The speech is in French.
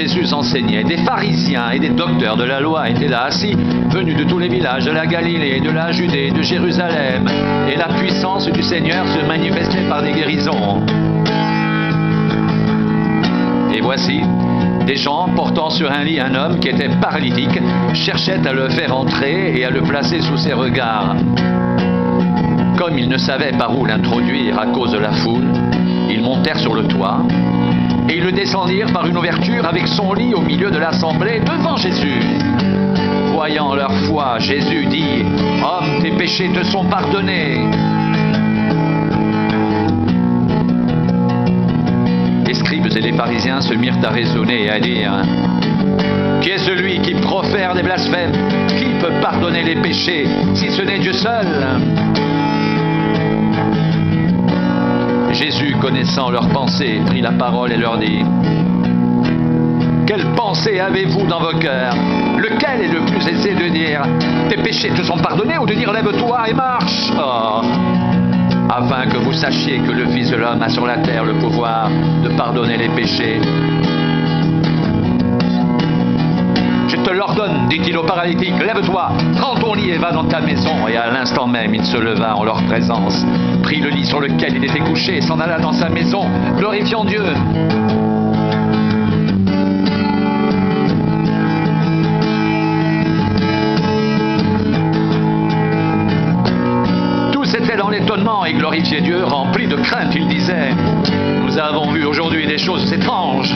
Jésus enseignait, des pharisiens et des docteurs de la loi étaient là assis, venus de tous les villages de la Galilée, de la Judée, de Jérusalem, et la puissance du Seigneur se manifestait par des guérisons. Et voici, des gens portant sur un lit un homme qui était paralytique cherchaient à le faire entrer et à le placer sous ses regards. Comme ils ne savaient par où l'introduire à cause de la foule, ils montèrent sur le toit et ils le descendirent par une ouverture avec son lit au milieu de l'assemblée devant Jésus. Voyant leur foi, Jésus dit : « Homme, tes péchés te sont pardonnés. » Les scribes et les pharisiens se mirent à raisonner et à dire : « Qui est celui qui profère des blasphèmes ? Qui peut pardonner les péchés si ce n'est Dieu seul ?» Jésus, connaissant leurs pensées, prit la parole et leur dit : « Quelle pensée avez-vous dans vos cœurs ? Lequel est le plus aisé de dire : tes péchés te sont pardonnés, ou de dire : lève-toi et marche ? Oh, afin que vous sachiez que le Fils de l'homme a sur la terre le pouvoir de pardonner les péchés. Je te l'ordonne, dit-il au paralytique, lève-toi, prends ton lit et va dans ta maison. Et à l'instant même, il se leva en leur présence, prit le lit sur lequel il était couché et s'en alla dans sa maison, glorifiant Dieu. Tous étaient dans l'étonnement et glorifiaient Dieu, remplis de crainte. Ils disaient : nous avons vu aujourd'hui des choses étranges.